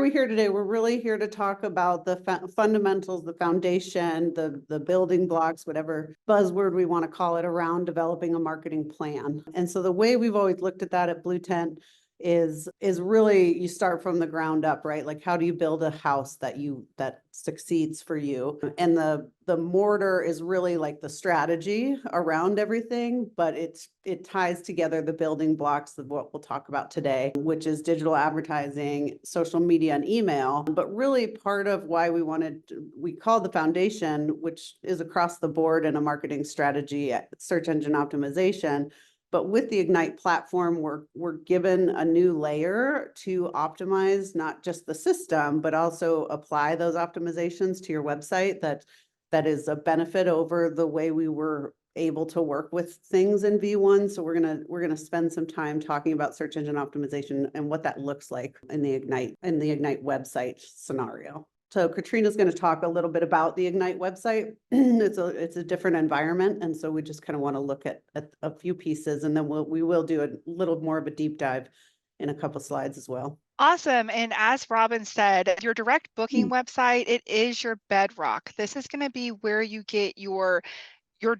we here today? We're really here to talk about the fundamentals, the foundation, the building blocks, whatever buzzword we want to call it, around developing a marketing plan. And so the way we've always looked at that at Blue Tent is really, you start from the ground up, right? Like, how do you build a house that succeeds for you? And the mortar is really like the strategy around everything, but it ties together the building blocks of what we'll talk about today, which is digital advertising, social media, and email. But really, part of why we call the foundation, which is across the board in a marketing strategy, search engine optimization. But with the Ignite platform, we're given a new layer to optimize not just the system, but also apply those optimizations to your website that is a benefit over the way we were able to work with things in V1. So we're gonna spend some time talking about search engine optimization and what that looks like in the Ignite website scenario. So Katrina's going to talk a little bit about the Ignite website. It's a different environment, and so we just kind of want to look at a few pieces, and then we will do a little more of a deep dive in a couple slides as well. Awesome. And as Robin said, your direct booking website, it is your bedrock. This is going to be where you get your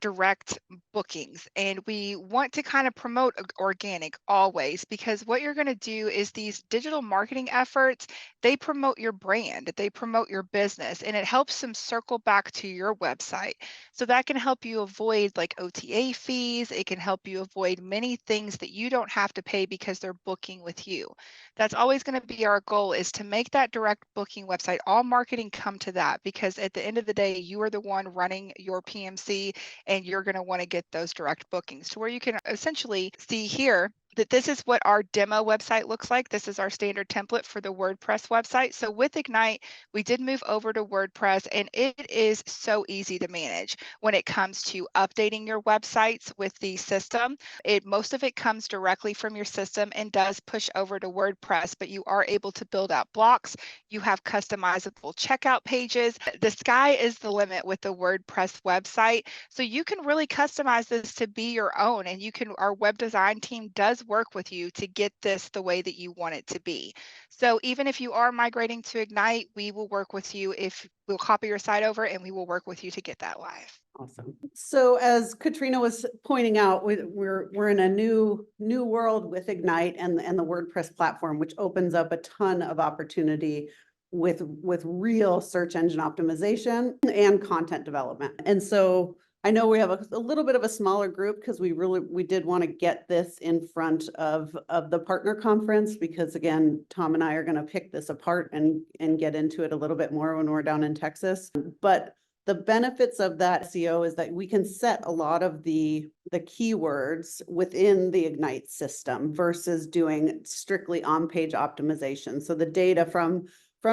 direct bookings. And we want to kind of promote organic always, because what you're going to do is these digital marketing efforts, they promote your brand, they promote your business, and it helps them circle back to your website. So that can help you avoid like OTA fees. It can help you avoid many things that you don't have to pay because they're booking with you. That's always going to be our goal, is to make that direct booking website, all marketing come to that, because at the end of the day, you are the one running your PMC, and you're going to want to get those direct bookings to where you can essentially see here that this is what our demo website looks like. This is our standard template for the WordPress website. So with Ignite, we did move over to WordPress, and it is so easy to manage when it comes to updating your websites with the system. Most of it comes directly from your system and does push over to WordPress, but you are able to build out blocks. You have customizable checkout pages. The sky is the limit with the WordPress website. So you can really customize this to be your own, and our web design team does work with you to get this the way that you want it to be. So even if you are migrating to Ignite, we will work with you. If we'll copy your site over, and we will work with you to get that live. Awesome. So as Katrina was pointing out, we're in a new world with Ignite and the WordPress platform, which opens up a ton of opportunity with real search engine optimization and content development. And so I know we have a little bit of a smaller group, because we did want to get this in front of the partner conference, because again, Tom and I are going to pick this apart and get into it a little bit more when we're down in Texas. But the benefits of that SEO is that we can set a lot of the keywords within the Ignite system versus doing strictly on-page optimization. So the data from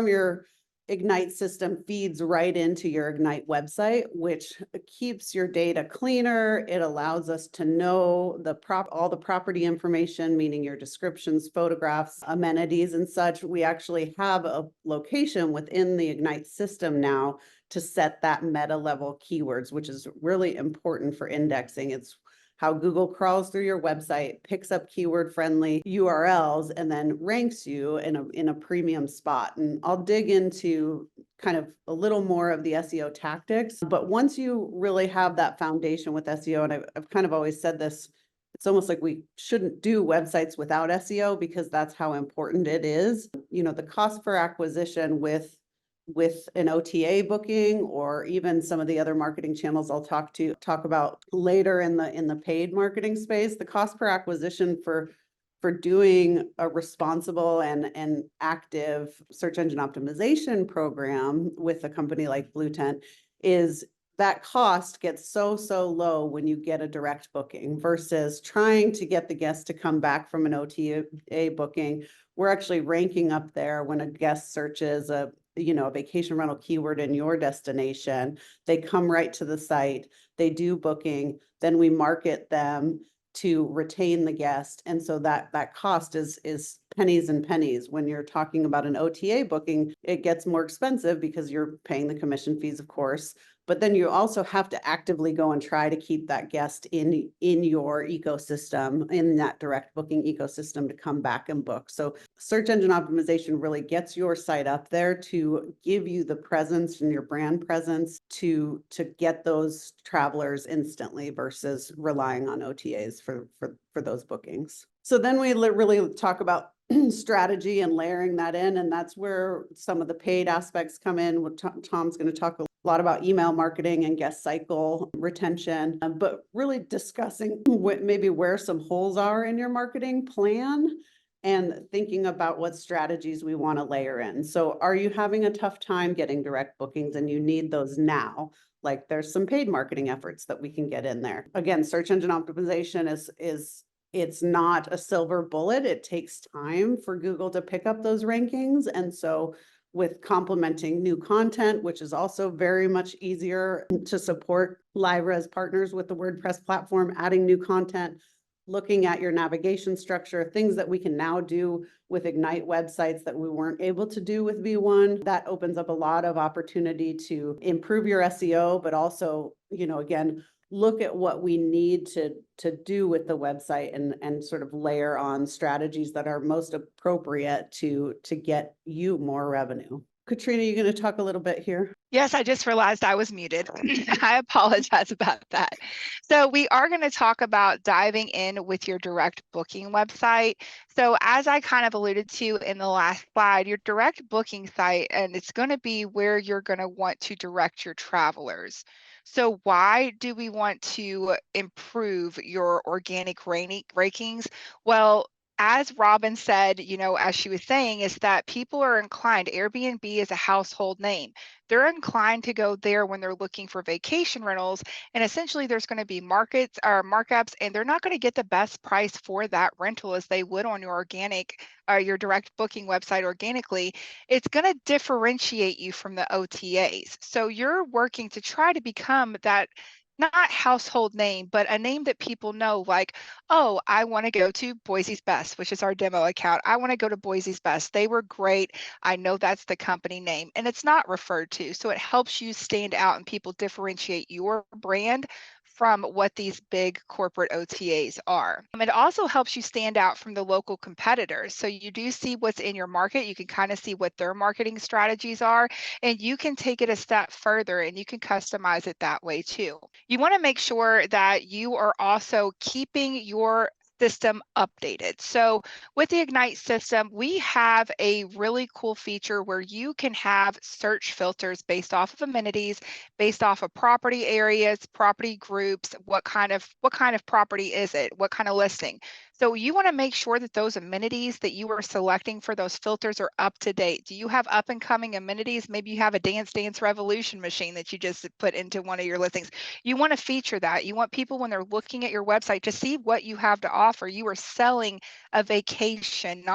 your Ignite system feeds right into your Ignite website, which keeps your data cleaner. It allows us to know all the property information, meaning your descriptions, photographs, amenities, and such. We actually have a location within the Ignite system now to set that meta level keywords, which is really important for indexing. It's how Google crawls through your website, picks up keyword friendly URLs, and then ranks you in a premium spot. And I'll dig into kind of a little more of the SEO tactics. But once you really have that foundation with SEO, and I've kind of always said this, it's almost like we shouldn't do websites without SEO, because that's how important it is. You know, the cost per acquisition with an OTA booking, or even some of the other marketing channels I'll talk about later in the paid marketing space, the cost per acquisition for doing a responsible and active search engine optimization program with a company like Blue Tent is that cost gets so low when you get a direct booking versus trying to get the guest to come back from an OTA booking. We're actually ranking up there when a guest searches a vacation rental keyword in your destination. They come right to the site, they do booking, then we market them to retain the guest. And so that cost is pennies and pennies. When you're talking about an OTA booking, it gets more expensive because you're paying the commission fees, of course, but then you also have to actively go and try to keep that guest in your ecosystem, in that direct booking ecosystem, to come back and book. So search engine optimization really gets your site up there to give you the presence and your brand presence to get those travelers instantly versus relying on OTAs for those bookings. So then we really talk about strategy and layering that in, and that's where some of the paid aspects come in. Tom's going to talk a lot about email marketing and guest cycle retention, but really discussing maybe where some holes are in your marketing plan and thinking about what strategies we want to layer in. So are you having a tough time getting direct bookings and you need those now? Like, there's some paid marketing efforts that we can get in there. Again, search engine optimization is it's not a silver bullet. It takes time for Google to pick up those rankings. And so with complementing new content, which is also very much easier to support live res partners with the WordPress platform, adding new content, looking at your navigation structure, things that we can now do with Ignite websites that we weren't able to do with V1. That opens up a lot of opportunity to improve your SEO, but also, again, look at what we need to do with the website and sort of layer on strategies that are most appropriate to get you more revenue. Katrina, you going to talk a little bit here? Yes, I just realized I was muted. I apologize about that. So we are going to talk about diving in with your direct booking website. So as I kind of alluded to in the last slide, your direct booking site, and it's going to be where you're going to want to direct your travelers. So why do we want to improve your organic rankings? Well, as Robin said, as she was saying, is that people are inclined, Airbnb is a household name. They're inclined to go there when they're looking for vacation rentals. And essentially there's going to be markups, and they're not going to get the best price for that rental as they would on your your direct booking website organically. It's going to differentiate you from the OTAs. So you're working to try to become that not household name, but a name that people know, like, oh, I want to go to Boise's Best, which is our demo account. I want to go to Boise's Best. They were great. I know that's the company name, and it's not referred to. So it helps you stand out and people differentiate your brand from what these big corporate OTAs are. It also helps you stand out from the local competitors. So you do see what's in your market. You can kind of see what their marketing strategies are, and you can take it a step further and you can customize it that way too. You want to make sure that you are also keeping your system updated. So with the Ignite system, we have a really cool feature where you can have search filters based off of amenities, based off of property areas, property groups, what kind of property is it, what kind of listing. So you want to make sure that those amenities that you are selecting for those filters are up to date. Do you have up and coming amenities? Maybe you have a Dance Dance Revolution machine that you just put into one of your listings. You want to feature that. You want people, when they're looking at your website, to see what you have to offer. You are selling a vacation,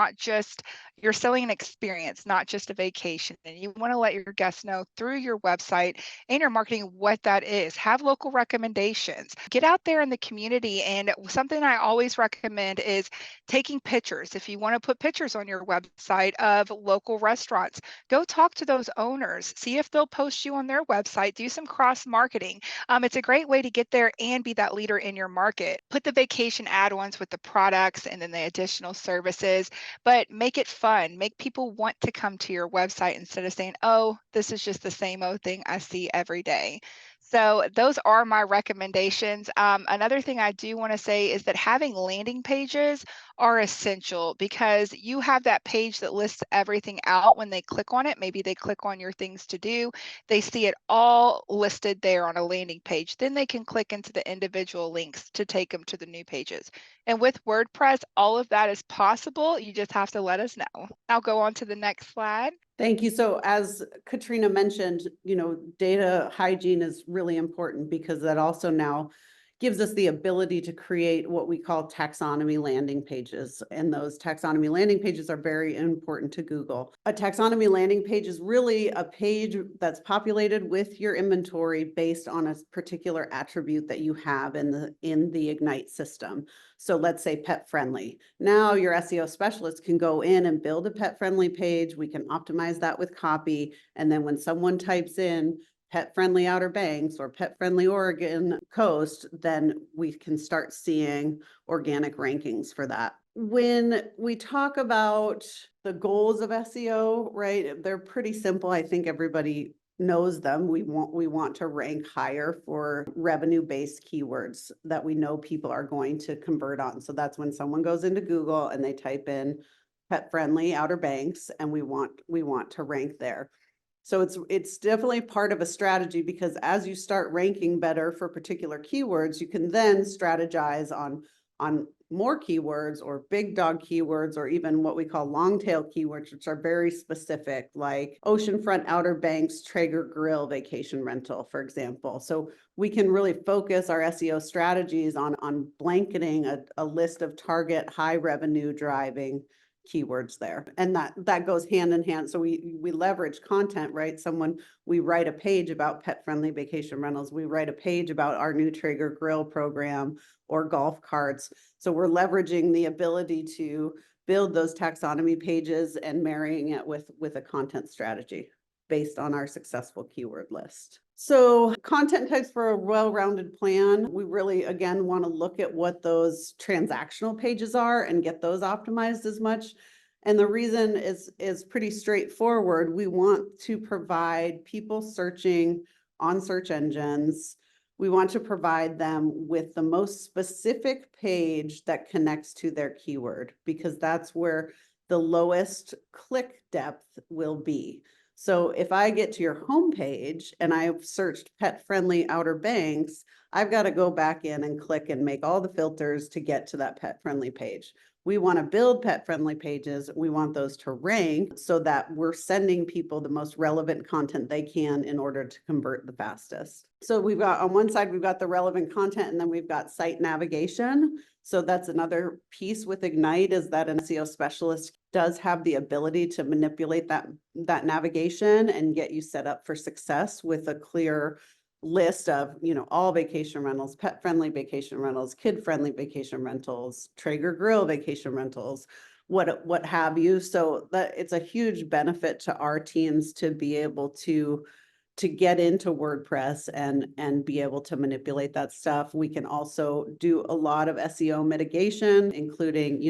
you're selling an experience, not just a vacation. And you want to let your guests know through your website and your marketing what that is. Have local recommendations. Get out there in the community. And something I always recommend is taking pictures. If you want to put pictures on your website of local restaurants, go talk to those owners. See if they'll post you on their website. Do some cross marketing. It's a great way to get there and be that leader in your market. Put the vacation add-ons with the products and then the additional services, but make it fun. Make people want to come to your website instead of saying, oh, this is just the same old thing I see every day. So those are my recommendations. Another thing I do want to say is that having landing pages are essential, because you have that page that lists everything out. When they click on it, maybe they click on your things to do, they see it all listed there on a landing page. Then they can click into the individual links to take them to the new pages. And with WordPress, all of that is possible. You just have to let us know. I'll go on to the next slide. Thank you. So as Katrina mentioned, data hygiene is really important, because that also now gives us the ability to create what we call taxonomy landing pages. And those taxonomy landing pages are very important to Google. A taxonomy landing page is really a page that's populated with your inventory based on a particular attribute that you have in the Ignite system. So let's say pet friendly. Now your SEO specialist can go in and build a pet friendly page. We can optimize that with copy. And then when someone types in pet-friendly Outer Banks or pet-friendly Oregon coast, then we can start seeing organic rankings for that. When we talk about the goals of SEO, right, they're pretty simple. I think everybody knows them. We want to rank higher for revenue-based keywords that we know people are going to convert on. So that's when someone goes into Google and they type in pet-friendly Outer Banks, and we want to rank there. So it's definitely part of a strategy, because as you start ranking better for particular keywords, you can then strategize on more keywords or big dog keywords, or even what we call long tail keywords, which are very specific, like oceanfront Outer Banks Traeger grill vacation rental, for example. So we can really focus our SEO strategies on blanketing a list of target high revenue driving keywords there. And that goes hand in hand. So we leverage content, right? We write a page about pet-friendly vacation rentals. We write a page about our new Traeger grill program or golf carts. So we're leveraging the ability to build those taxonomy pages and marrying it with a content strategy based on our successful keyword list. So content types for a well-rounded plan, we really, again, want to look at what those transactional pages are and get those optimized as much. And the reason is pretty straightforward. We want to provide people searching on search engines. We want to provide them with the most specific page that connects to their keyword, because that's where the lowest click depth will be. So if I get to your homepage and I've searched pet-friendly Outer Banks, I've got to go back in and click and make all the filters to get to that pet-friendly page. We want to build pet-friendly pages. We want those to rank so that we're sending people the most relevant content they can in order to convert the fastest. So we've got, on one side, we've got the relevant content, and then we've got site navigation. So that's another piece with Ignite, is that an SEO specialist does have the ability to manipulate that navigation and get you set up for success with a clear list of, all vacation rentals, pet-friendly vacation rentals, kid-friendly vacation rentals, Traeger grill vacation rentals, what have you. So that it's a huge benefit to our teams to be able to get into WordPress and be able to manipulate that stuff. We can also do a lot of SEO mitigation, including,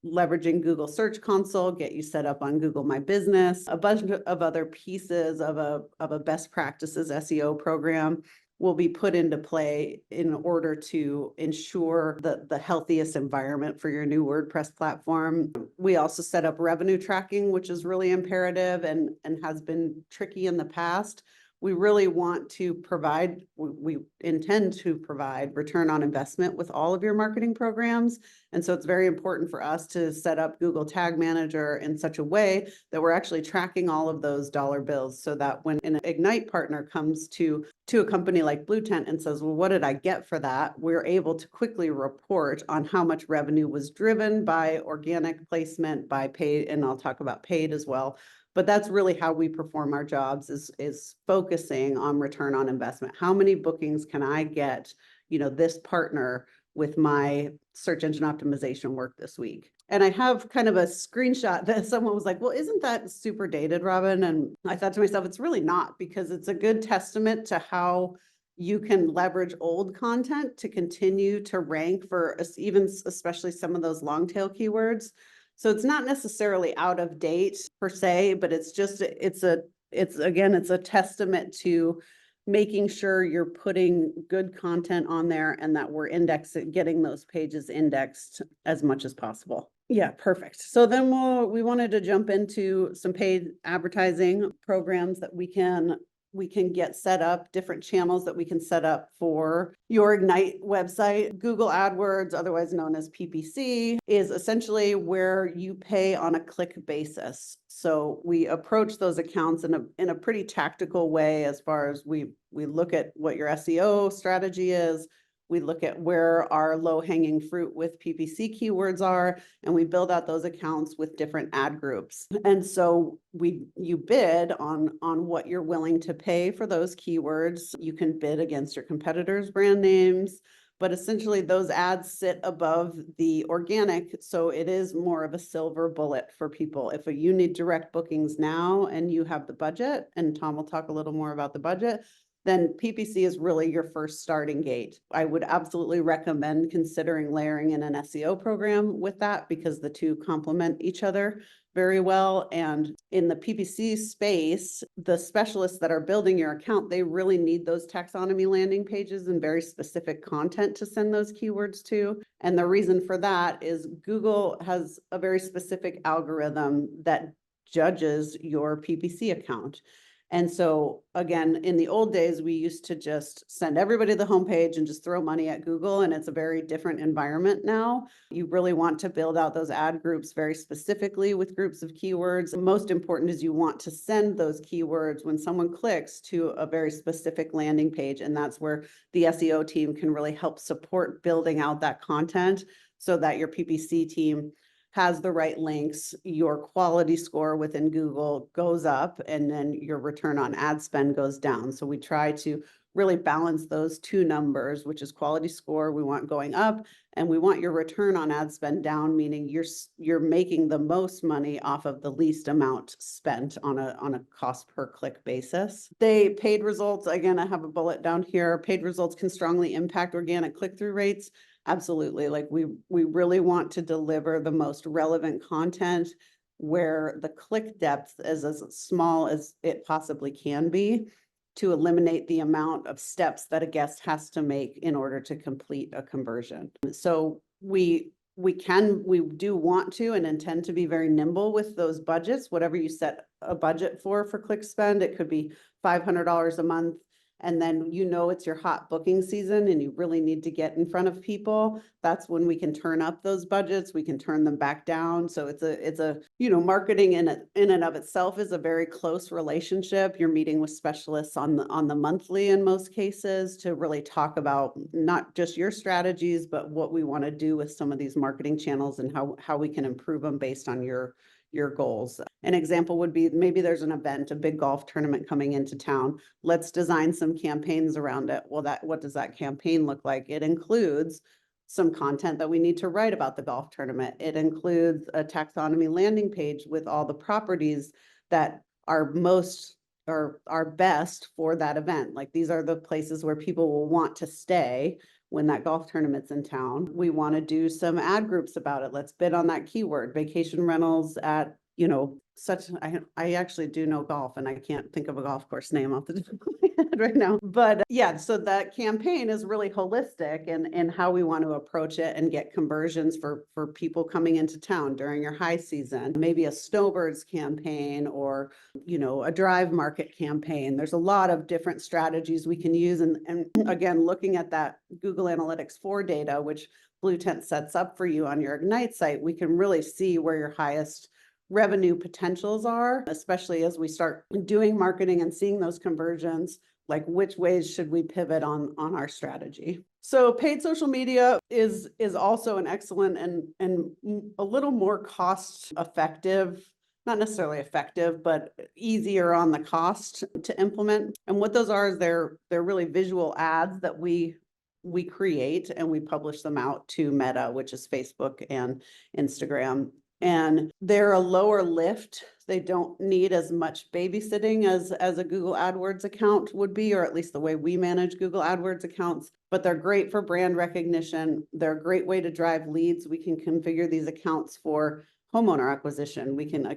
leveraging Google Search Console, get you set up on Google My Business, a bunch of other pieces of a best practices SEO program will be put into play in order to ensure the healthiest environment for your new WordPress platform. We also set up revenue tracking, which is really imperative and has been tricky in the past. We really want to provide, we intend to provide return on investment with all of your marketing programs. And so it's very important for us to set up Google Tag Manager in such a way that we're actually tracking all of those dollar bills, so that when an Ignite partner comes to a company like Blue Tent and says, well, what did I get for that? We're able to quickly report on how much revenue was driven by organic placement, by paid, and I'll talk about paid as well. But that's really how we perform our jobs, is focusing on return on investment. How many bookings can I get, this partner with my search engine optimization work this week? And I have kind of a screenshot that someone was like, well, isn't that super dated, Robin? And I thought to myself, it's really not, because it's a good testament to how you can leverage old content to continue to rank for even especially some of those long tail keywords. So it's not necessarily out of date per se, but it's a testament to making sure you're putting good content on there and that we're getting those pages indexed as much as possible. Yeah, perfect. So then we wanted to jump into some paid advertising programs that we can get set up, different channels that we can set up for your Ignite website. Google AdWords, otherwise known as PPC, is essentially where you pay on a click basis. So we approach those accounts in a pretty tactical way, as far as we look at what your SEO strategy is. We look at where our low-hanging fruit with PPC keywords are, and we build out those accounts with different ad groups. And so you bid on what you're willing to pay for those keywords. You can bid against your competitors' brand names, but essentially those ads sit above the organic. So it is more of a silver bullet for people. If you need direct bookings now and you have the budget, and Tom will talk a little more about the budget, then PPC is really your first starting gate. I would absolutely recommend considering layering in an SEO program with that, because the two complement each other very well. And in the PPC space, the specialists that are building your account, they really need those taxonomy landing pages and very specific content to send those keywords to. And the reason for that is Google has a very specific algorithm that judges your PPC account. And so again, in the old days, we used to just send everybody to the homepage and just throw money at Google. And it's a very different environment now. You really want to build out those ad groups very specifically with groups of keywords. Most important is you want to send those keywords when someone clicks to a very specific landing page. And that's where the SEO team can really help support building out that content so that your PPC team has the right links, your quality score within Google goes up, and then your return on ad spend goes down. So we try to really balance those two numbers, which is quality score we want going up, and we want your return on ad spend down, meaning you're making the most money off of the least amount spent on a cost per click basis. Paid results, again, I have a bullet down here. Paid results can strongly impact organic click-through rates. Absolutely. Like we really want to deliver the most relevant content where the click depth is as small as it possibly can be, to eliminate the amount of steps that a guest has to make in order to complete a conversion. So we do want to and intend to be very nimble with those budgets. Whatever you set a budget for click spend, it could be $500 a month. And then it's your hot booking season and you really need to get in front of people. That's when we can turn up those budgets. We can turn them back down. So it's a marketing in and of itself is a very close relationship. You're meeting with specialists on the monthly in most cases to really talk about not just your strategies, but what we want to do with some of these marketing channels and how we can improve them based on your goals. An example would be maybe there's an event, a big golf tournament coming into town. Let's design some campaigns around it. Well, what does that campaign look like? It includes some content that we need to write about the golf tournament. It includes a taxonomy landing page with all the properties that are best for that event. Like these are the places where people will want to stay when that golf tournament's in town. We want to do some ad groups about it. Let's bid on that keyword, vacation rentals at, I actually do know golf and I can't think of a golf course name off the top of my head right now. But yeah, so that campaign is really holistic in how we want to approach it and get conversions for people coming into town during your high season. Maybe a snowbirds campaign or, a drive market campaign. There's a lot of different strategies we can use. And again, looking at that Google Analytics 4 data, which Blue Tent sets up for you on your Ignite site, we can really see where your highest revenue potentials are, especially as we start doing marketing and seeing those conversions, like which ways should we pivot on our strategy. So paid social media is also an excellent and a little more cost effective, not necessarily effective, but easier on the cost to implement. And what those are is they're really visual ads that we create and we publish them out to Meta, which is Facebook and Instagram. And they're a lower lift. They don't need as much babysitting as a Google AdWords account would be, or at least the way we manage Google AdWords accounts, but they're great for brand recognition. They're a great way to drive leads. We can configure these accounts for homeowner acquisition. We can,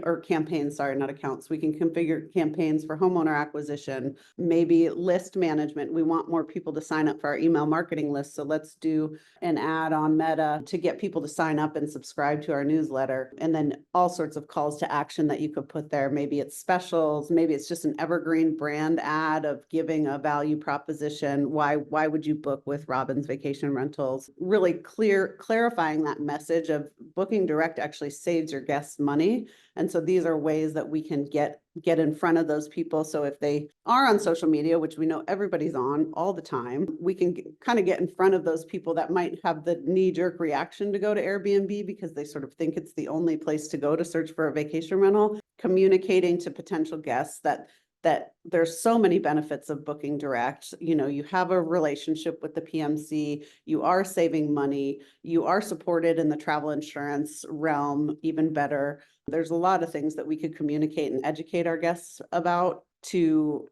or campaigns, sorry, not accounts. We can configure campaigns for homeowner acquisition, maybe list management. We want more people to sign up for our email marketing list. So let's do an ad on Meta to get people to sign up and subscribe to our newsletter. And then all sorts of calls to action that you could put there. Maybe it's specials, maybe it's just an evergreen brand ad of giving a value proposition. Why would you book with Robin's Vacation Rentals? Really clarifying that message of booking direct actually saves your guests money. And so these are ways that we can get in front of those people. So if they are on social media, which we know everybody's on all the time, we can kind of get in front of those people that might have the knee-jerk reaction to go to Airbnb because they sort of think it's the only place to go to search for a vacation rental, communicating to potential guests that that there's so many benefits of booking direct. You know, you have a relationship with the PMC, you are saving money, you are supported in the travel insurance realm even better. There's a lot of things that we could communicate and educate our guests about to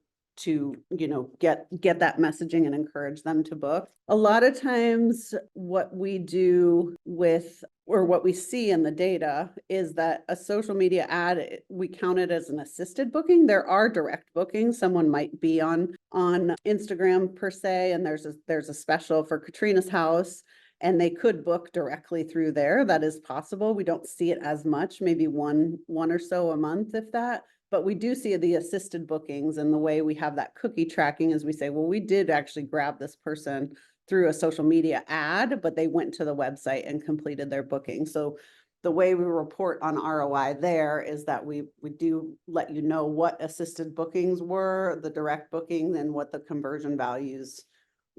get that messaging and encourage them to book. A lot of times what we do with, or what we see in the data, is that a social media ad, we count it as an assisted booking. There are direct bookings. Someone might be on Instagram per se, and there's a special for Katrina's house, and they could book directly through there. That is possible. We don't see it as much, maybe one or so a month, if that. But we do see the assisted bookings, and the way we have that cookie tracking is we say, well, we did actually grab this person through a social media ad, but they went to the website and completed their booking. So the way we report on ROI there is that we do let you know what assisted bookings were, the direct bookings, and what the conversion values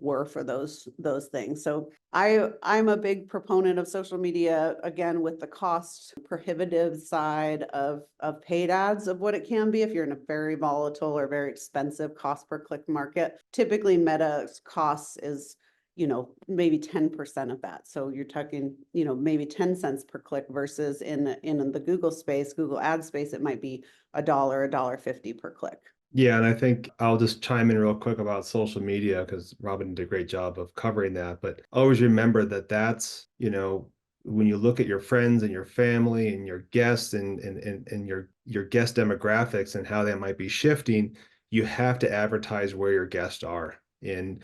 were for those things. So I'm a big proponent of social media, again, with the cost prohibitive side of paid ads, of what it can be if you're in a very volatile or very expensive cost per click market. Typically Meta's costs is, maybe 10% of that. So you're talking, maybe 10 cents per click, versus in the Google space, Google ad space, it might be $1, $1.50 per click. Yeah, and I think I'll just chime in real quick about social media, because Robin did a great job of covering that. But always remember that that's, when you look at your friends and your family and your guests and your guest demographics and how that might be shifting, you have to advertise where your guests are. And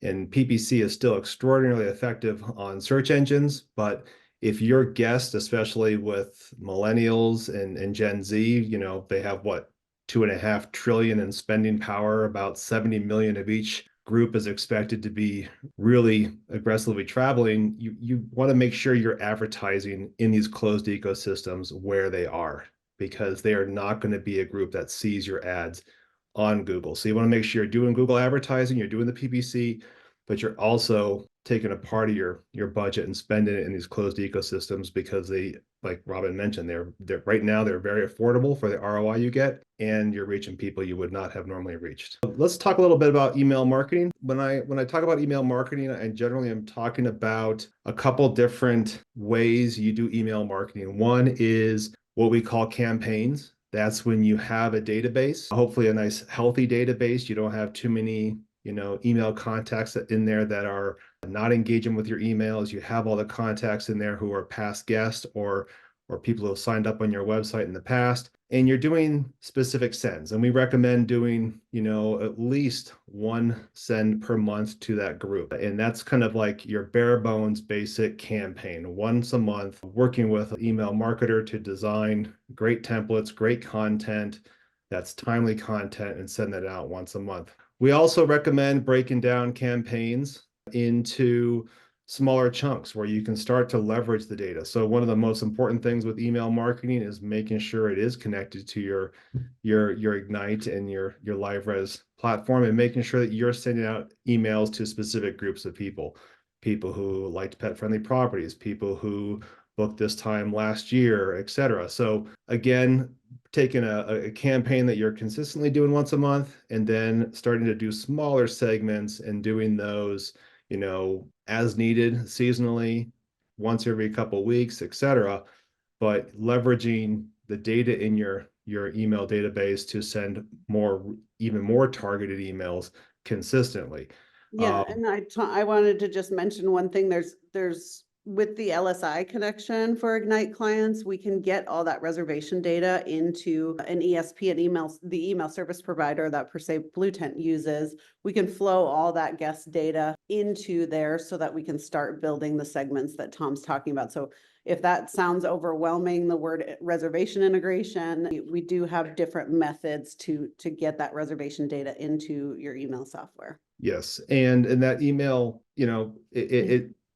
PPC is still extraordinarily effective on search engines, but if your guest, especially with millennials and Gen Z, they have what, 2.5 trillion in spending power, about 70 million of each group is expected to be really aggressively traveling. You want to make sure you're advertising in these closed ecosystems where they are, because they are not going to be a group that sees your ads on Google. So you want to make sure you're doing Google advertising, you're doing the PPC, but you're also taking a part of your budget and spending it in these closed ecosystems, because they, like Robin mentioned, they're right now they're very affordable for the ROI you get, and you're reaching people you would not have normally reached. Let's talk a little bit about email marketing. When I talk about email marketing, I generally am talking about a couple different ways you do email marketing. One is what we call campaigns. That's when you have a database, hopefully a nice healthy database. You don't have too many email contacts in there that are not engaging with your emails. You have all the contacts in there who are past guests or people who have signed up on your website in the past, and you're doing specific sends. And we recommend doing, at least one send per month to that group. And that's kind of like your bare bones basic campaign, once a month, working with an email marketer to design great templates, great content that's timely content, and send that out once a month. We also recommend breaking down campaigns into smaller chunks where you can start to leverage the data. So one of the most important things with email marketing is making sure it is connected to your Ignite and your LiveRes platform, and making sure that you're sending out emails to specific groups of people who liked pet-friendly properties, people who booked this time last year, etc. So again, taking a campaign that you're consistently doing once a month, and then starting to do smaller segments and doing those, as needed seasonally, once every couple of weeks, etc. But leveraging the data in your email database to send even more targeted emails consistently. Yeah, and I wanted to just mention one thing. There's with the LSI connection for Ignite clients, we can get all that reservation data into an ESP, the email service provider that per se Blue Tent uses. We can flow all that guest data into there so that we can start building the segments that Tom's talking about. So if that sounds overwhelming, the word reservation integration, we do have different methods to get that reservation data into your email software. Yes, and that email,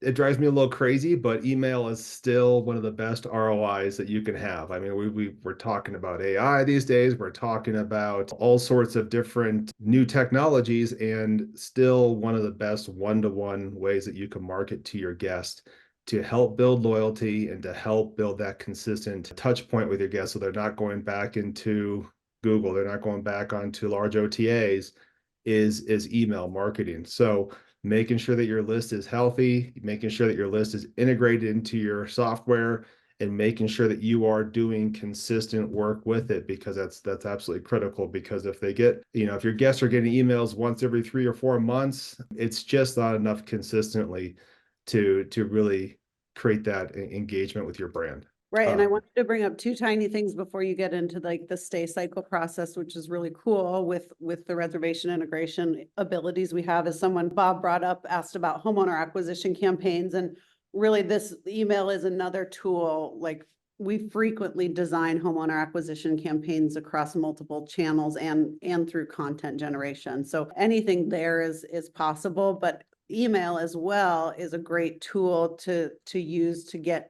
it drives me a little crazy, but email is still one of the best ROIs that you can have. I mean, we're talking about AI these days. We're talking about all sorts of different new technologies, and still one of the best one-to-one ways that you can market to your guest to help build loyalty and to help build that consistent touch point with your guests, so they're not going back into Google, they're not going back onto large OTAs, is email marketing. So making sure that your list is healthy, making sure that your list is integrated into your software, and making sure that you are doing consistent work with it, because that's absolutely critical. Because if they get, if your guests are getting emails once every 3 or 4 months, it's just not enough consistently to really create that engagement with your brand. Right. And I wanted to bring up two tiny things before you get into like the stay cycle process, which is really cool with the reservation integration abilities we have. As someone Bob brought up, asked about homeowner acquisition campaigns, and really this email is another tool. Like, we frequently design homeowner acquisition campaigns across multiple channels and through content generation. So anything there is possible, but email as well is a great tool to use to get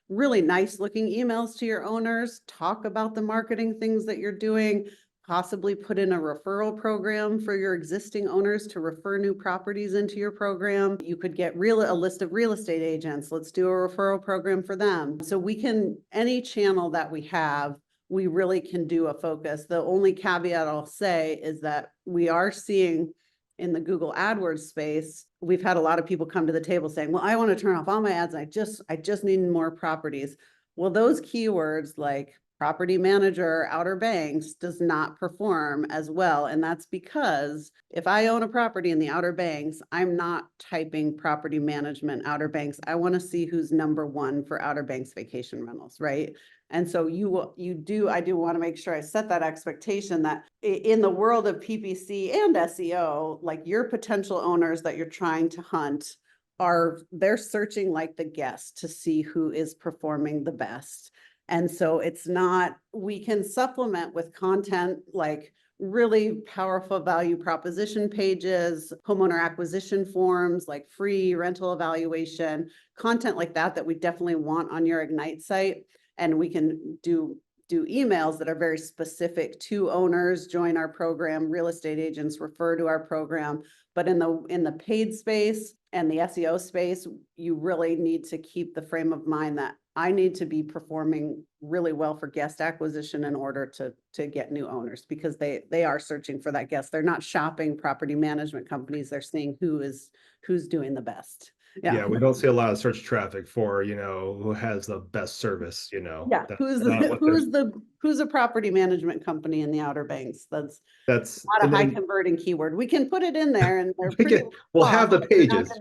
really nice looking emails to your owners, talk about the marketing things that you're doing, possibly put in a referral program for your existing owners to refer new properties into your program. You could get a list of real estate agents. Let's do a referral program for them. So we can, any channel that we have, we really can do a focus. The only caveat I'll say is that we are seeing in the Google AdWords space, we've had a lot of people come to the table saying, well, I want to turn off all my ads. I just need more properties. Well, those keywords like property manager, Outer Banks does not perform as well. And that's because if I own a property in the Outer Banks, I'm not typing property management Outer Banks. I want to see who's number one for Outer Banks vacation rentals, right? And so I do want to make sure I set that expectation that in the world of PPC and SEO, like your potential owners that you're trying to hunt they're searching like the guest to see who is performing the best. And so it's not, we can supplement with content like really powerful value proposition pages, homeowner acquisition forms, like free rental evaluation, content like that we definitely want on your Ignite site. And we can do emails that are very specific to owners, join our program, real estate agents refer to our program. But in the paid space and the SEO space, you really need to keep the frame of mind that I need to be performing really well for guest acquisition in order to get new owners, because they are searching for that guest. They're not shopping property management companies. They're seeing who's doing the best. Yeah, we don't see a lot of search traffic for, who has the best service, Yeah, who's a property management company in the Outer Banks? That's not a high converting keyword. We can put it in there and they're pretty we'll have the pages.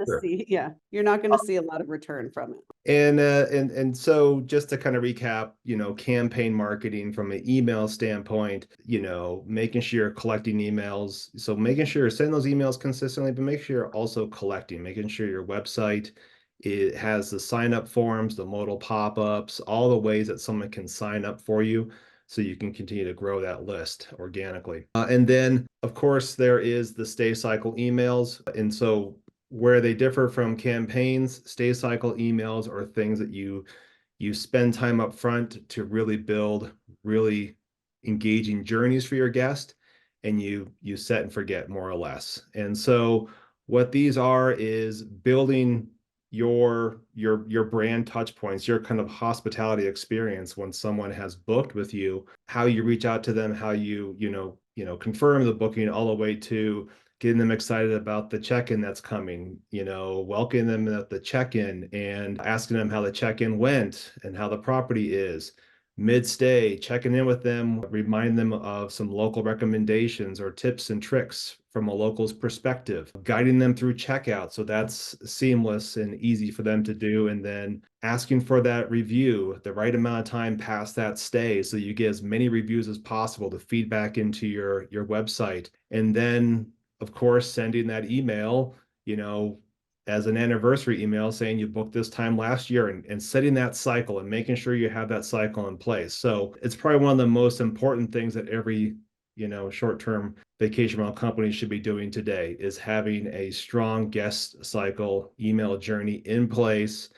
You're not going to see a lot of return from it. And so just to kind of recap, campaign marketing from an email standpoint, making sure you're collecting emails. So making sure you're sending those emails consistently, but make sure you're also collecting, making sure your website, it has the sign up forms, the modal pop-ups, all the ways that someone can sign up for you, so you can continue to grow that list organically. And then, of course, there is the stay cycle emails. And so where they differ from campaigns, stay cycle emails are things that you spend time up front to really build really engaging journeys for your guest, and you set and forget, more or less. And so what these are is building your brand touch points, your kind of hospitality experience when someone has booked with you, how you reach out to them, how you confirm the booking, all the way to getting them excited about the check-in that's coming, welcoming them at the check-in and asking them how the check-in went and how the property is. Mid-stay, checking in with them, remind them of some local recommendations or tips and tricks from a local's perspective, guiding them through checkout so that's seamless and easy for them to do, and then asking for that review the right amount of time past that stay so you get as many reviews as possible to feed back into your website. And then, of course, sending that email, as an anniversary email saying you booked this time last year, and setting that cycle and making sure you have that cycle in place. So it's probably one of the most important things that every, short-term vacation rental company should be doing today, is having a strong guest cycle email journey in place.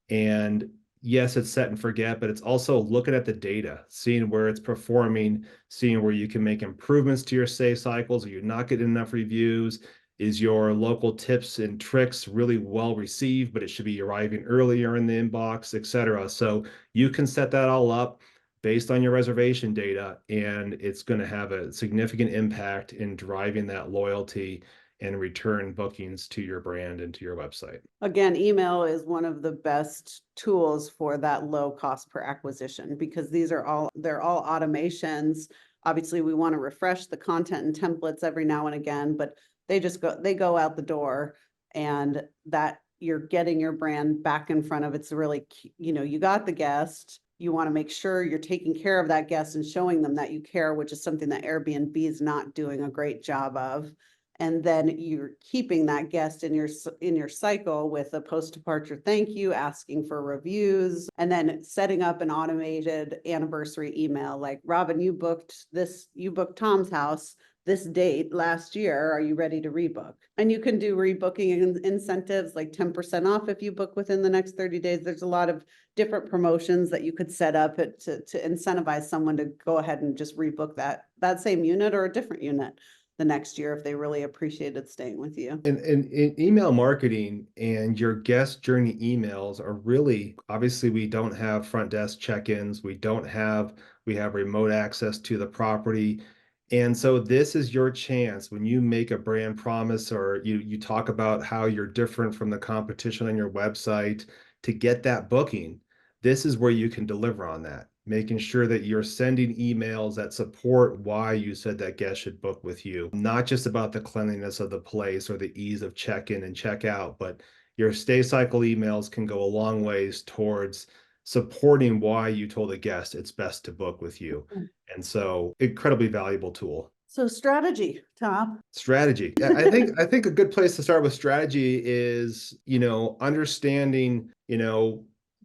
And yes, it's set and forget, but it's also looking at the data, seeing where it's performing, seeing where you can make improvements to your stay cycles. Are you not getting enough reviews? Is your local tips and tricks really well received, but it should be arriving earlier in the inbox, etc.? So you can set that all up. based on your reservation data, and it's going to have a significant impact in driving that loyalty and return bookings to your brand and to your website. Again, email is one of the best tools for that low cost per acquisition, because they're all automations. Obviously, we want to refresh the content and templates every now and again, but they go out the door, and that you're getting your brand back in front of, it's really, you got the guest. You want to make sure you're taking care of that guest and showing them that you care, which is something that Airbnb is not doing a great job of. And then you're keeping that guest in your cycle with a post-departure thank you, asking for reviews, and then setting up an automated anniversary email like, Robin, you booked Tom's house this date last year. Are you ready to rebook? And you can do rebooking incentives like 10% off if you book within the next 30 days. There's a lot of different promotions that you could set up to incentivize someone to go ahead and just rebook that same unit or a different unit the next year if they really appreciated staying with you. And in email marketing and your guest journey emails are really, obviously we don't have front desk check-ins. We have remote access to the property. And so this is your chance when you make a brand promise or you talk about how you're different from the competition on your website to get that booking. This is where you can deliver on that, making sure that you're sending emails that support why you said that guest should book with you. Not just about the cleanliness of the place or the ease of check-in and check-out, but your stay cycle emails can go a long ways towards supporting why you told a guest it's best to book with you. And so incredibly valuable tool. So strategy, Tom. Strategy. I think a good place to start with strategy is, understanding,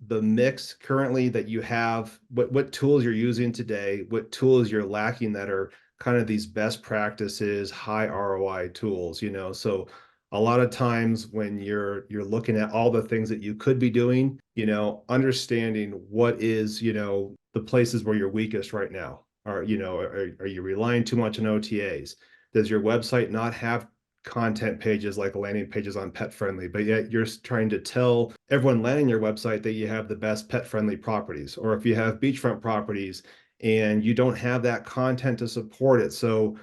the mix currently that you have, what tools you're using today, what tools you're lacking that are kind of these best practices, high ROI tools, So a lot of times when you're looking at all the things that you could be doing, understanding what is, the places where you're weakest right now. Are you relying too much on OTAs? Does your website not have content pages like landing pages on pet friendly, but yet you're trying to tell everyone landing your website that you have the best pet friendly properties? Or if you have beachfront properties and you don't have that content to support it. So,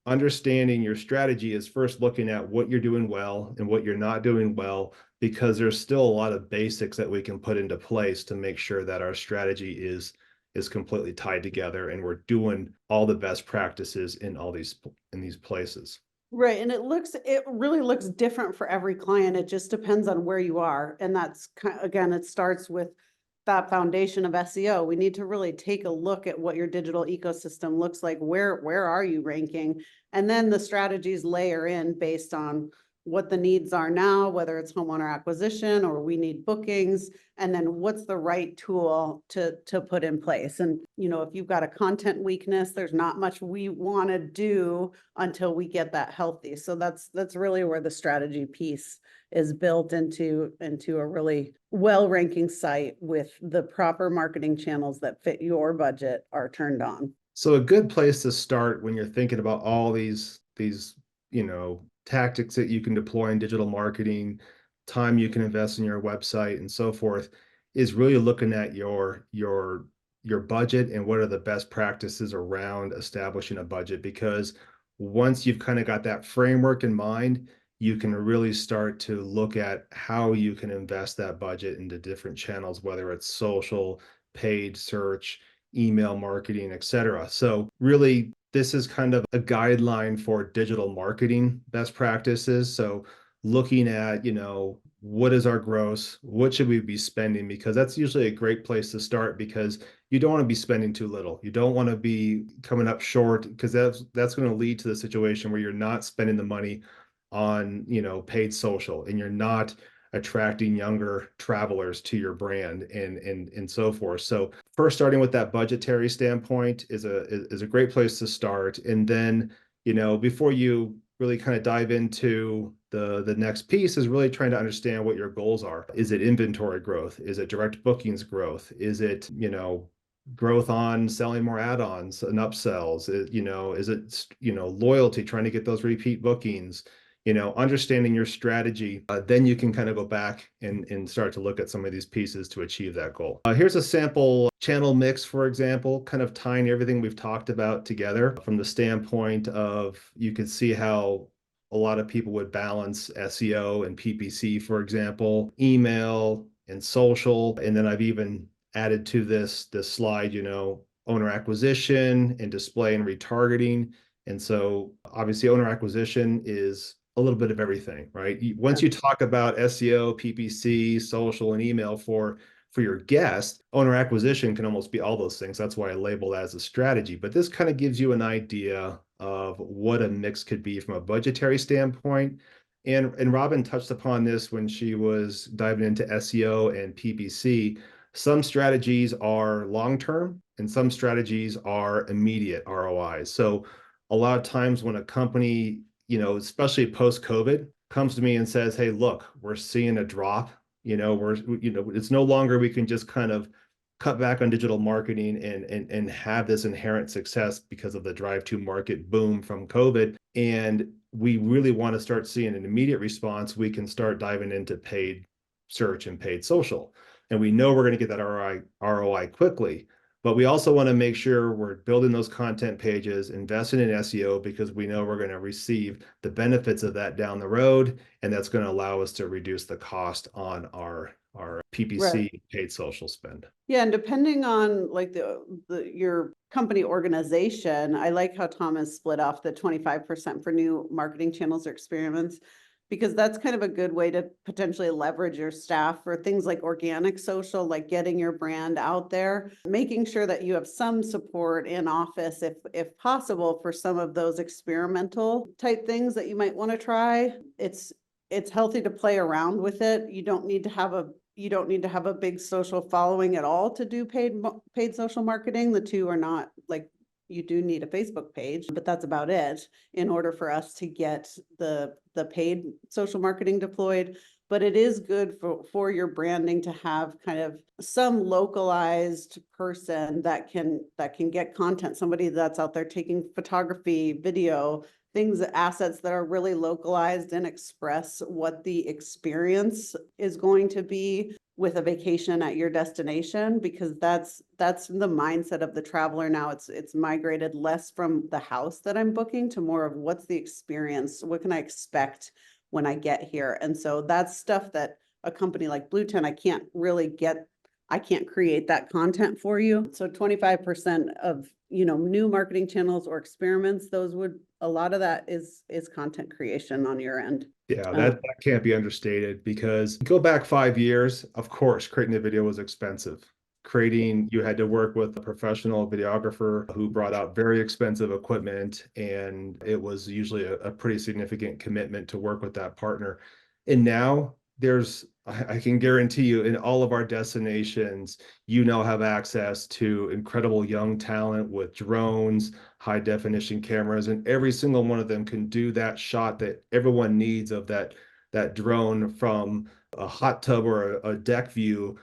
understanding your strategy is first looking at what you're doing well and what you're not doing well, because there's still a lot of basics that we can put into place to make sure that our strategy is completely tied together and we're doing all the best practices in these places. Right. And it really looks different for every client. It just depends on where you are. And that's again, it starts with that foundation of SEO. We need to really take a look at what your digital ecosystem looks like. Where are you ranking? And then the strategies layer in based on what the needs are now, whether it's homeowner acquisition or we need bookings, and then what's the right tool to put in place. And, if you've got a content weakness, there's not much we want to do until we get that healthy. So that's really where the strategy piece is built into a really well-ranking site with the proper marketing channels that fit your budget are turned on. So a good place to start when you're thinking about all these tactics that you can deploy in digital marketing, time you can invest in your website and so forth, is really looking at your budget and what are the best practices around establishing a budget. Because once you've kind of got that framework in mind, you can really start to look at how you can invest that budget into different channels, whether it's social, paid search, email marketing, etc. So really, this is kind of a guideline for digital marketing best practices. So looking at, what is our gross? What should we be spending? Because that's usually a great place to start, because you don't want to be spending too little. You don't want to be coming up short, because that's going to lead to the situation where you're not spending the money on, paid social, and you're not attracting younger travelers to your brand and so forth. So first, starting with that budgetary standpoint is a great place to start. And then, before you really kind of dive into the next piece, is really trying to understand what your goals are. Is it inventory growth? Is it direct bookings growth? Is it, growth on selling more add-ons and upsells? Is it, loyalty, trying to get those repeat bookings? understanding your strategy, then you can kind of go back and start to look at some of these pieces to achieve that goal. Here's a sample channel mix, for example, kind of tying everything we've talked about together from the standpoint of, you can see how a lot of people would balance SEO and PPC, for example, email and social. And then I've even added to this slide, owner acquisition and display and retargeting. And so obviously owner acquisition is a little bit of everything, right? Once you talk about SEO, PPC, social, and email for your guest, owner acquisition can almost be all those things. That's why I label it as a strategy. But this kind of gives you an idea of what a mix could be from a budgetary standpoint. And Robin touched upon this when she was diving into SEO and PPC. Some strategies are long-term and some strategies are immediate ROIs. So a lot of times when a company, especially post-COVID, comes to me and says, hey, look, we're seeing a drop, it's no longer we can just kind of cut back on digital marketing and have this inherent success because of the drive to market boom from COVID. And we really want to start seeing an immediate response. We can start diving into paid search and paid social. And we know we're going to get that ROI quickly. But we also want to make sure we're building those content pages, investing in SEO, because we know we're going to receive the benefits of that down the road. And that's going to allow us to reduce the cost on our PPC paid social spend. Yeah, and depending on like your company organization, I like how Tom has split off the 25% for new marketing channels or experiments, because that's kind of a good way to potentially leverage your staff for things like organic social, like getting your brand out there, making sure that you have some support in office if possible for some of those experimental type things that you might want to try. It's healthy to play around with it. You don't need to have a big social following at all to do paid social marketing. The two are not like, you do need a Facebook page, but that's about it in order for us to get the paid social marketing deployed. But it is good for your branding to have kind of some localized person that can get content, somebody that's out there taking photography, video, assets that are really localized and express what the experience is going to be with a vacation at your destination, because that's the mindset of the traveler now. It's migrated less from the house that I'm booking to more of what's the experience, what can I expect when I get here. And so that's stuff that a company like Blue Tent, I can't create that content for you. So 25% of new marketing channels or experiments, a lot of that is content creation on your end. Yeah, that can't be understated, because go back 5 years, of course, creating a video was expensive. You had to work with a professional videographer who brought out very expensive equipment, and it was usually a pretty significant commitment to work with that partner. And now I can guarantee you, in all of our destinations, have access to incredible young talent with drones, high definition cameras, and every single one of them can do that shot that everyone needs of that drone from a hot tub or a deck view,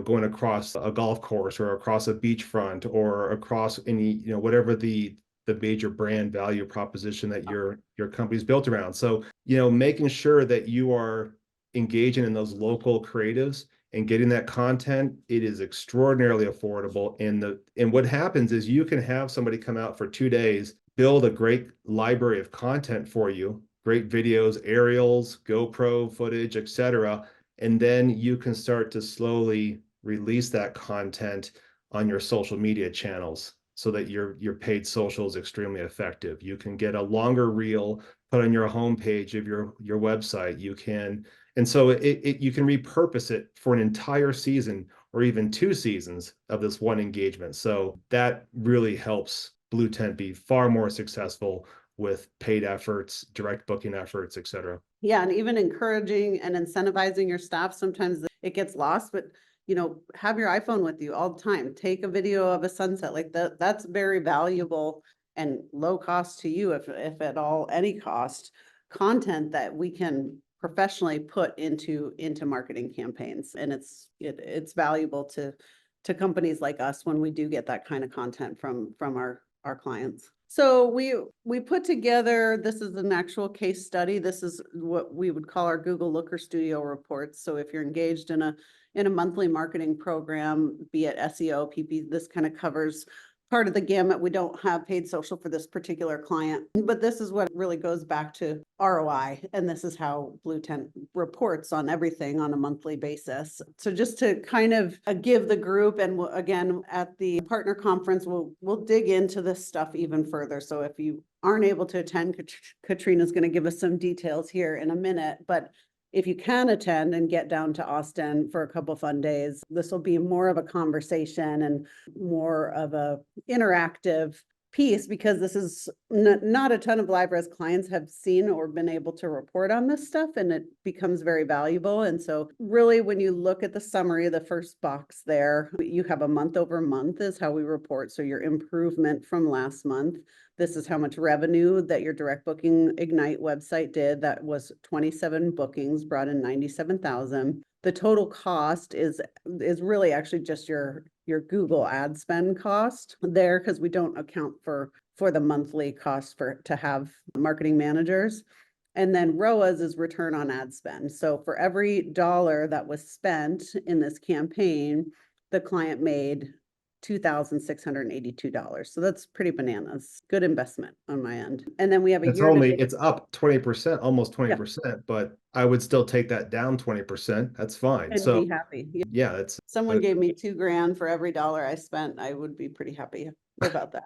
going across a golf course or across a beachfront or across any, whatever the major brand value proposition that your company's built around. So, making sure that you are engaging in those local creatives and getting that content, it is extraordinarily affordable. And what happens is you can have somebody come out for 2 days, build a great library of content for you, great videos, aerials, GoPro footage, etc. And then you can start to slowly release that content on your social media channels so that your paid social is extremely effective. You can get a longer reel put on your homepage of your website. And so you can repurpose it for an entire season or even 2 seasons of this one engagement. So that really helps Blue Tent be far more successful with paid efforts, direct booking efforts, et cetera. Yeah, and even encouraging and incentivizing your staff. Sometimes it gets lost, but have your iPhone with you all the time. Take a video of a sunset like that. That's very valuable and low cost to you, if at all any cost, content that we can professionally put into marketing campaigns. And it's valuable to companies like us when we do get that kind of content from our clients. So we put together, this is an actual case study. This is what we would call our Google Looker Studio reports. So if you're engaged in a monthly marketing program, be it SEO, PP, this kind of covers part of the gamut. We don't have paid social for this particular client, but this is what really goes back to ROI. And this is how Blue Tent reports on everything on a monthly basis. So just to kind of give the group, and again, at the partner conference, we'll dig into this stuff even further. So if you aren't able to attend, Katrina's going to give us some details here in a minute, but if you can attend and get down to Austin for a couple fun days, this will be more of a conversation and more of a interactive piece, because this is not a ton of LiveRes clients have seen or been able to report on this stuff, and it becomes very valuable. And so really, when you look at the summary of the first box there, you have a month over month is how we report. So your improvement from last month. This is how much revenue that your direct booking Ignite website did. That was 27 bookings, brought in 97,000. The total cost is really actually just your Google ad spend cost there, because we don't account for the monthly cost to have marketing managers. And then ROAS is return on ad spend. So for every dollar that was spent in this campaign, the client made $2,682. So that's pretty bananas. Good investment on my end. And then we have a It's up 20%, almost 20%, but I would still take that down 20%. That's fine. And So be happy. yeah, that's Someone gave me $2,000 for every dollar I spent, I would be pretty happy about that.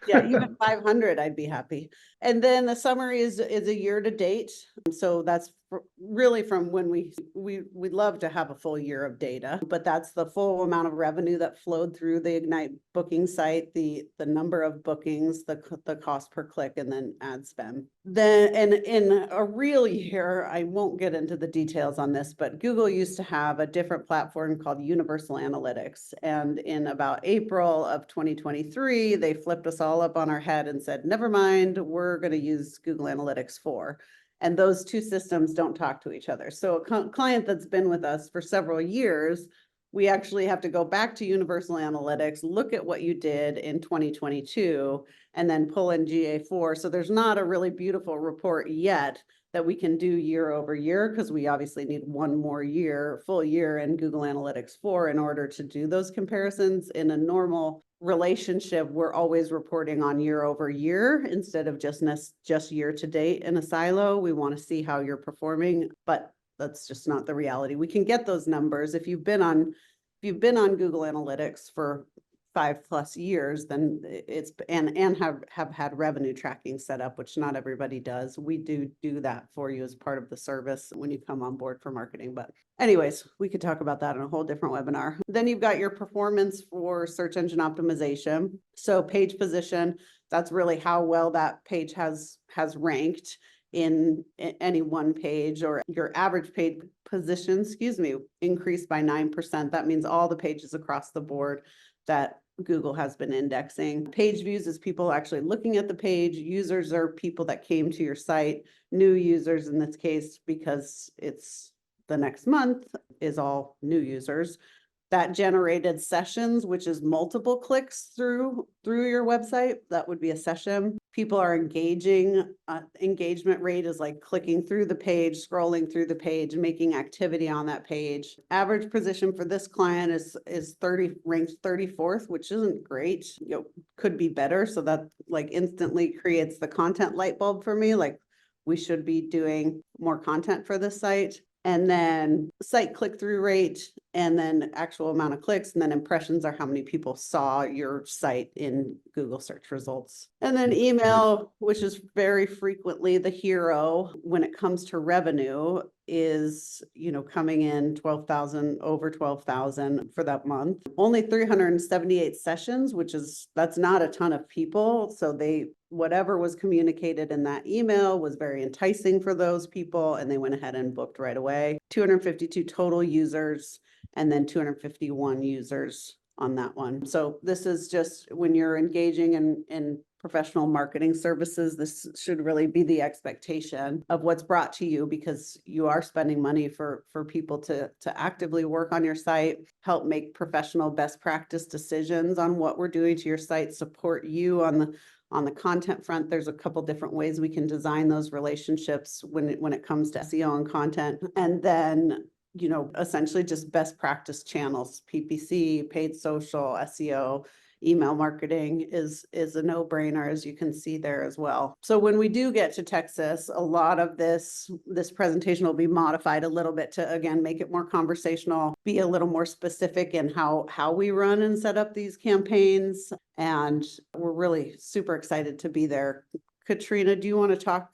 Yeah, even 500, I'd be happy. And then the summary is a year to date. So that's really from when we'd love to have a full year of data, but that's the full amount of revenue that flowed through the Ignite booking site, the number of bookings, the cost per click, and then ad spend. Then, and in a real year, I won't get into the details on this, but Google used to have a different platform called Universal Analytics. And in about April of 2023, they flipped us all up on our head and said, never mind, we're going to use Google Analytics 4. And those two systems don't talk to each other. So a client that's been with us for several years, we actually have to go back to Universal Analytics, look at what you did in 2022, and then pull in GA4. So there's not a really beautiful report yet that we can do year over year, because we obviously need one more year, full year in Google Analytics 4 in order to do those comparisons. In a normal relationship, we're always reporting on year over year instead of just year to date in a silo. We want to see how you're performing, but that's just not the reality. We can get those numbers if you've been on Google Analytics for 5+ years, then it's and have had revenue tracking set up, which not everybody does. We do that for you as part of the service when you come on board for marketing. But anyways, we could talk about that in a whole different webinar. Then you've got your performance for search engine optimization. So page position, that's really how well that page has ranked in any one page, or your average page position, increased by 9%. That means all the pages across the board that Google has been indexing. Page views is people actually looking at the page. Users are people that came to your site. New users in this case, because it's the next month, is all new users. That generated sessions, which is multiple clicks through your website. That would be a session. People are engaging. Engagement rate is like clicking through the page, scrolling through the page, making activity on that page. Average position for this client is ranked 34th, which isn't great. Could be better. So that like instantly creates the content light bulb for me. Like, we should be doing more content for this site. And then site click-through rate, and then actual amount of clicks, and then impressions are how many people saw your site in Google search results. And then email, which is very frequently the hero when it comes to revenue, is, coming in 12,000, over 12,000 for that month. Only 378 sessions, that's not a ton of people. So whatever was communicated in that email was very enticing for those people, and they went ahead and booked right away. 252 total users, and then 251 users on that one. So this is just when you're engaging in professional marketing services, this should really be the expectation of what's brought to you, because you are spending money for people to actively work on your site, help make professional best practice decisions on what we're doing to your site, support you on On the content front, there's a couple different ways we can design those relationships when it comes to SEO and content. And then, you know, essentially just best practice channels, PPC, paid social, SEO, email marketing is a no-brainer, as you can see there as well. So when we do get to Texas, a lot of this presentation will be modified a little bit to, again, make it more conversational, be a little more specific in how we run and set up these campaigns. And we're really super excited to be there. Katrina, do you want to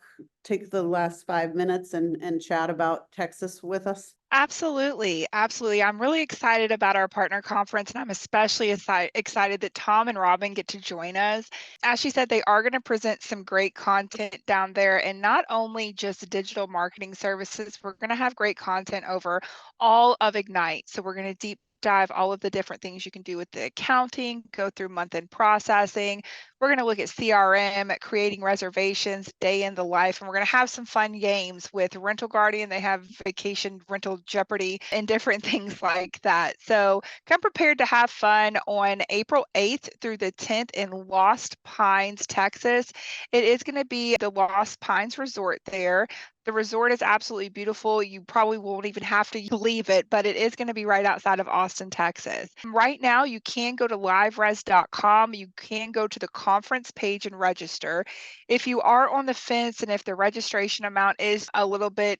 take the last 5 minutes and chat about Texas with us? Absolutely. Absolutely. I'm really excited about our partner conference, and I'm especially excited that Tom and Robin get to join us. As she said, they are going to present some great content down there, and not only just digital marketing services, we're going to have great content over all of Ignite. So we're going to deep dive all of the different things you can do with the accounting, go through month-end processing. We're going to look at CRM, at creating reservations, day in the life, and we're going to have some fun games with Rental Guardian. They have Vacation Rental Jeopardy and different things like that. So come prepared to have fun on April 8th through the 10th in Lost Pines, Texas. It is going to be the Lost Pines Resort there. The resort is absolutely beautiful. You probably won't even have to believe it, but it is going to be right outside of Austin, Texas. Right now, you can go to liveres.com. You can go to the conference page and register. If you are on the fence and if the registration amount is a little bit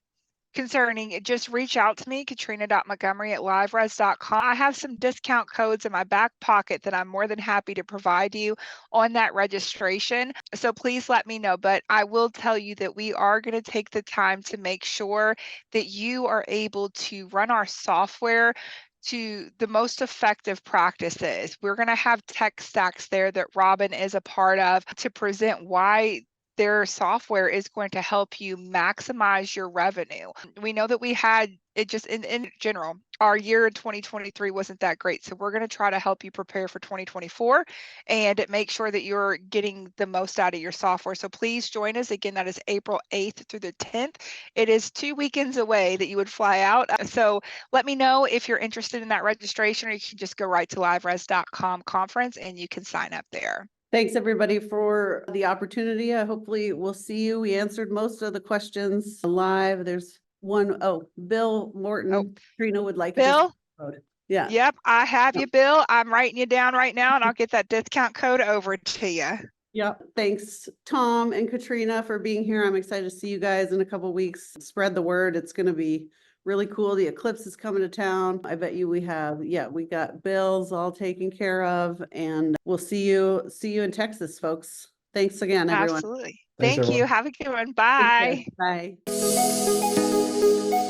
concerning, just reach out to me, katrina.montgomery@liveres.com. I have some discount codes in my back pocket that I'm more than happy to provide you on that registration. So please let me know. But I will tell you that we are going to take the time to make sure that you are able to run our software to the most effective practices. We're going to have tech stacks there that Robin is a part of to present why their software is going to help you maximize your revenue. We know that we had it just in general, our year in 2023 wasn't that great. So we're going to try to help you prepare for 2024 and make sure that you're getting the most out of your software. So please join us. Again, that is April 8th through the 10th. It is 2 weekends away that you would fly out. So let me know if you're interested in that registration, or you can just go right to liveres.com conference and you can sign up there. Thanks, everybody, for the opportunity. Hopefully we'll see you. We answered most of the questions live. There's one, Bill Morton, Katrina would like a Bill? discount code. Yeah. Yep, I have you, Bill. I'm writing you down right now, and I'll get that discount code over to you. Yep. Thanks, Tom and Katrina, for being here. I'm excited to see you guys in a couple of weeks. Spread the word. It's going to be really cool. The eclipse is coming to town. I bet you we got bills all taken care of, and we'll see you in Texas, folks. Thanks again, everyone. Absolutely. Thanks, Thank you. everyone. Have a good one. Take care. Bye. Bye.